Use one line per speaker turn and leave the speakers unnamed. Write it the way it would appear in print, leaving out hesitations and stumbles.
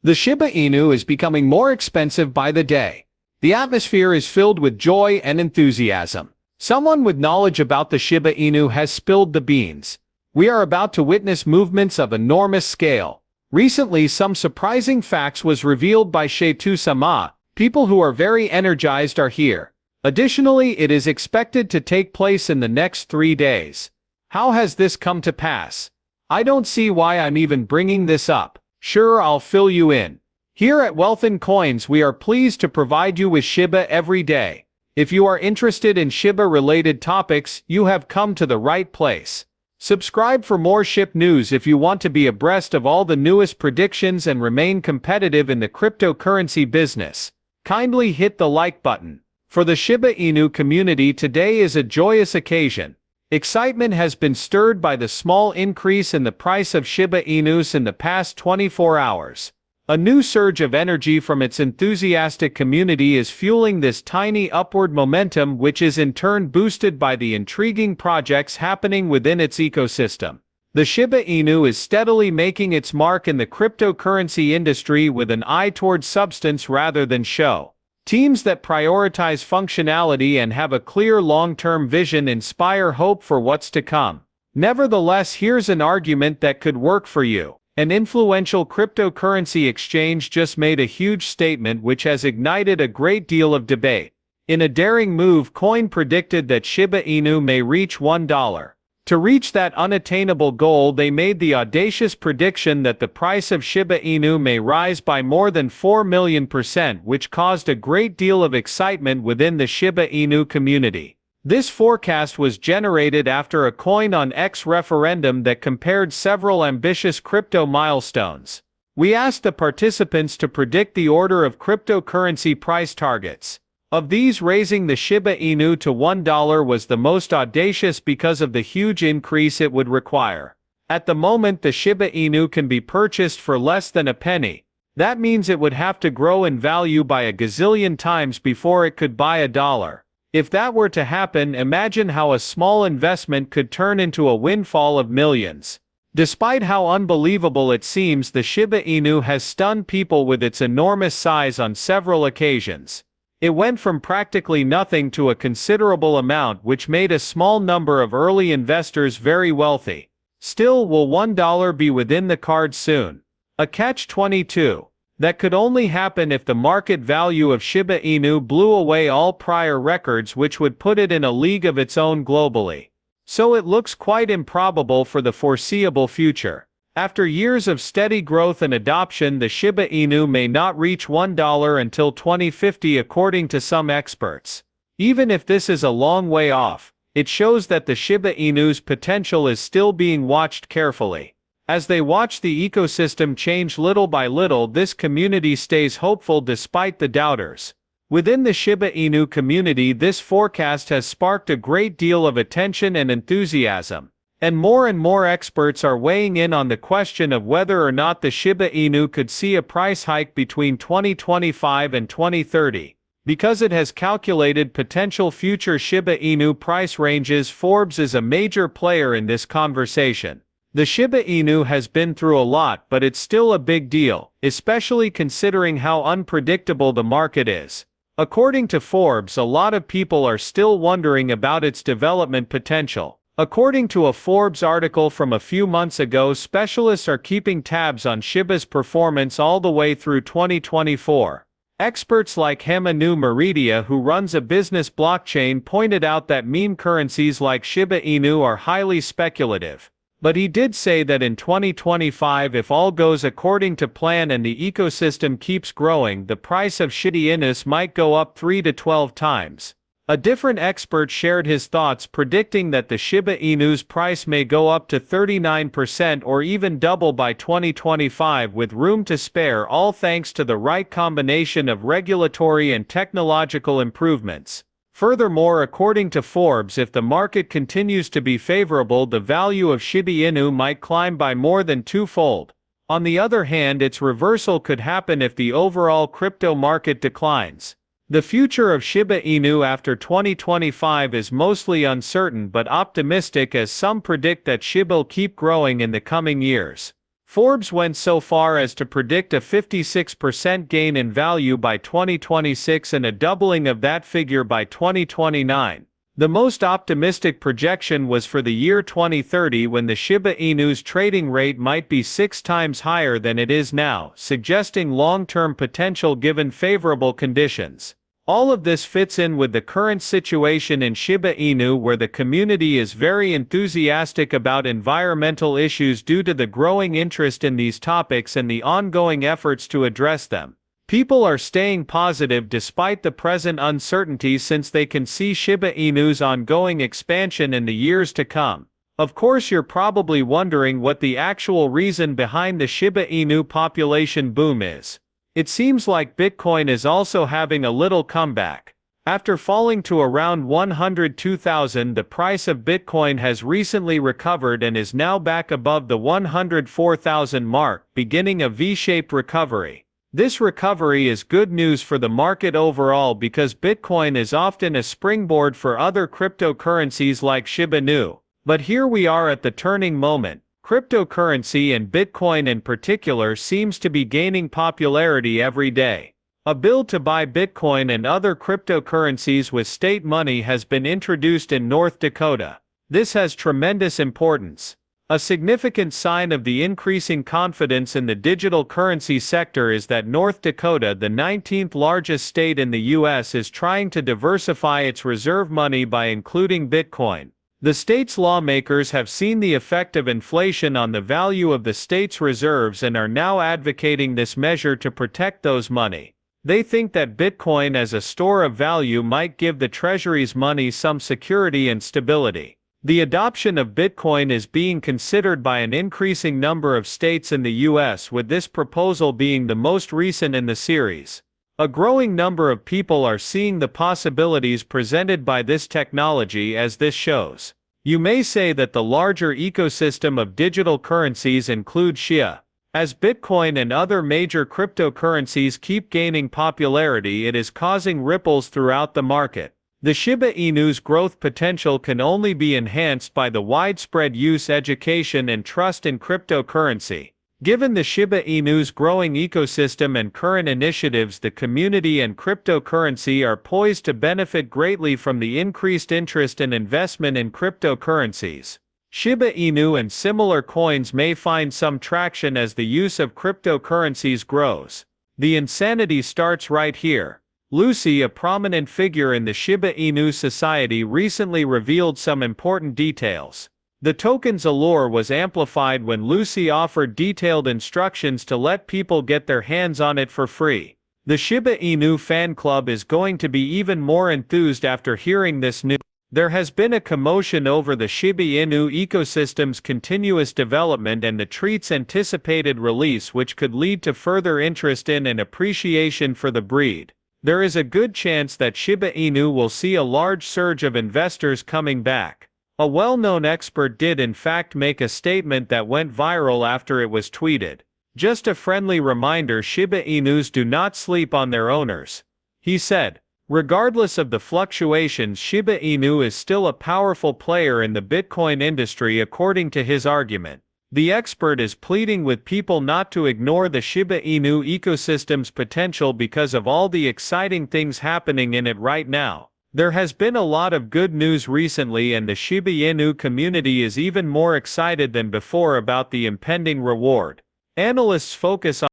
The Shiba Inu is becoming more expensive by the day. The atmosphere is filled with joy and enthusiasm. Someone with knowledge about the Shiba Inu has spilled the beans. We are about to witness movements of enormous scale. Recently, some surprising facts was revealed by Shaitu-sama. People who are very energized are here. Additionally, it is expected to take place in the next 3 days. How has this come to pass? I don't see why I'm even bringing this up. Sure, I'll fill you in. Here at Wealth in Coins, we are pleased to provide you with Shiba every day. If you are interested in Shiba-related topics, you have come to the right place. Subscribe for more SHIB news if you want to be abreast of all the newest predictions and remain competitive in the cryptocurrency business. Kindly hit the like button. For the Shiba Inu community, today is a joyous occasion. Excitement has been stirred by the small increase in the price of Shiba Inus in the past 24 hours. A new surge of energy from its enthusiastic community is fueling this tiny upward momentum, which is in turn boosted by the intriguing projects happening within its ecosystem. The Shiba Inu is steadily making its mark in the cryptocurrency industry with an eye towards substance rather than show. Teams that prioritize functionality and have a clear long-term vision inspire hope for what's to come. Nevertheless, here's an argument that could work for you. An influential cryptocurrency exchange just made a huge statement which has ignited a great deal of debate. In a daring move, Coin predicted that Shiba Inu may reach $1. To reach that unattainable goal, they made the audacious prediction that the price of Shiba Inu may rise by more than 4 million%, which caused a great deal of excitement within the Shiba Inu community. This forecast was generated after a Coin on X referendum that compared several ambitious crypto milestones. We asked the participants to predict the order of cryptocurrency price targets. Of these, raising the Shiba Inu to $1 was the most audacious because of the huge increase it would require. At the moment, the Shiba Inu can be purchased for less than a penny. That means it would have to grow in value by a gazillion times before it could buy $1. If that were to happen, imagine how a small investment could turn into a windfall of millions. Despite how unbelievable it seems, the Shiba Inu has stunned people with its enormous size on several occasions. It went from practically nothing to a considerable amount, which made a small number of early investors very wealthy. Still, will $1 be within the cards soon? A catch-22. That could only happen if the market value of Shiba Inu blew away all prior records, which would put it in a league of its own globally. So it looks quite improbable for the foreseeable future. After years of steady growth and adoption, the Shiba Inu may not reach $1 until 2050 according to some experts. Even if this is a long way off, it shows that the Shiba Inu's potential is still being watched carefully. As they watch the ecosystem change little by little, this community stays hopeful despite the doubters. Within the Shiba Inu community, this forecast has sparked a great deal of attention and enthusiasm. And more experts are weighing in on the question of whether or not the Shiba Inu could see a price hike between 2025 and 2030. Because it has calculated potential future Shiba Inu price ranges, Forbes is a major player in this conversation. The Shiba Inu has been through a lot, but it's still a big deal, especially considering how unpredictable the market is. According to Forbes, a lot of people are still wondering about its development potential. According to a Forbes article from a few months ago, specialists are keeping tabs on Shiba's performance all the way through 2024. Experts like Hemanu Meridia, who runs a business blockchain, pointed out that meme currencies like Shiba Inu are highly speculative. But he did say that in 2025, if all goes according to plan and the ecosystem keeps growing, the price of Shiba Inus might go up 3 to 12 times. A different expert shared his thoughts, predicting that the Shiba Inu's price may go up to 39% or even double by 2025, with room to spare, all thanks to the right combination of regulatory and technological improvements. Furthermore, according to Forbes, if the market continues to be favorable, the value of Shiba Inu might climb by more than twofold. On the other hand, its reversal could happen if the overall crypto market declines. The future of Shiba Inu after 2025 is mostly uncertain but optimistic, as some predict that Shiba will keep growing in the coming years. Forbes went so far as to predict a 56% gain in value by 2026 and a doubling of that figure by 2029. The most optimistic projection was for the year 2030, when the Shiba Inu's trading rate might be 6 times higher than it is now, suggesting long-term potential given favorable conditions. All of this fits in with the current situation in Shiba Inu, where the community is very enthusiastic about environmental issues due to the growing interest in these topics and the ongoing efforts to address them. People are staying positive despite the present uncertainty, since they can see Shiba Inu's ongoing expansion in the years to come. Of course, you're probably wondering what the actual reason behind the Shiba Inu population boom is. It seems like Bitcoin is also having a little comeback. After falling to around 102,000, the price of Bitcoin has recently recovered and is now back above the 104,000 mark, beginning a V-shaped recovery. This recovery is good news for the market overall, because Bitcoin is often a springboard for other cryptocurrencies like Shiba Inu. But here we are at the turning moment. Cryptocurrency, and Bitcoin in particular, seems to be gaining popularity every day. A bill to buy Bitcoin and other cryptocurrencies with state money has been introduced in North Dakota. This has tremendous importance. A significant sign of the increasing confidence in the digital currency sector is that North Dakota, the 19th largest state in the U.S., is trying to diversify its reserve money by including Bitcoin. The state's lawmakers have seen the effect of inflation on the value of the state's reserves and are now advocating this measure to protect those money. They think that Bitcoin as a store of value might give the Treasury's money some security and stability. The adoption of Bitcoin is being considered by an increasing number of states in the U.S., with this proposal being the most recent in the series. A growing number of people are seeing the possibilities presented by this technology, as this shows. You may say that the larger ecosystem of digital currencies includes Shia. As Bitcoin and other major cryptocurrencies keep gaining popularity, it is causing ripples throughout the market. The Shiba Inu's growth potential can only be enhanced by the widespread use, education, and trust in cryptocurrency. Given the Shiba Inu's growing ecosystem and current initiatives, the community and cryptocurrency are poised to benefit greatly from the increased interest and investment in cryptocurrencies. Shiba Inu and similar coins may find some traction as the use of cryptocurrencies grows. The insanity starts right here. Lucy, a prominent figure in the Shiba Inu society, recently revealed some important details. The token's allure was amplified when Lucy offered detailed instructions to let people get their hands on it for free. The Shiba Inu fan club is going to be even more enthused after hearing this news. There has been a commotion over the Shiba Inu ecosystem's continuous development and the treat's anticipated release, which could lead to further interest in and appreciation for the breed. There is a good chance that Shiba Inu will see a large surge of investors coming back. A well-known expert did in fact make a statement that went viral after it was tweeted. "Just a friendly reminder, Shiba Inus do not sleep on their owners," he said. Regardless of the fluctuations, Shiba Inu is still a powerful player in the Bitcoin industry, according to his argument. The expert is pleading with people not to ignore the Shiba Inu ecosystem's potential because of all the exciting things happening in it right now. There has been a lot of good news recently, and the Shiba Inu community is even more excited than before about the impending reward. Analysts focus on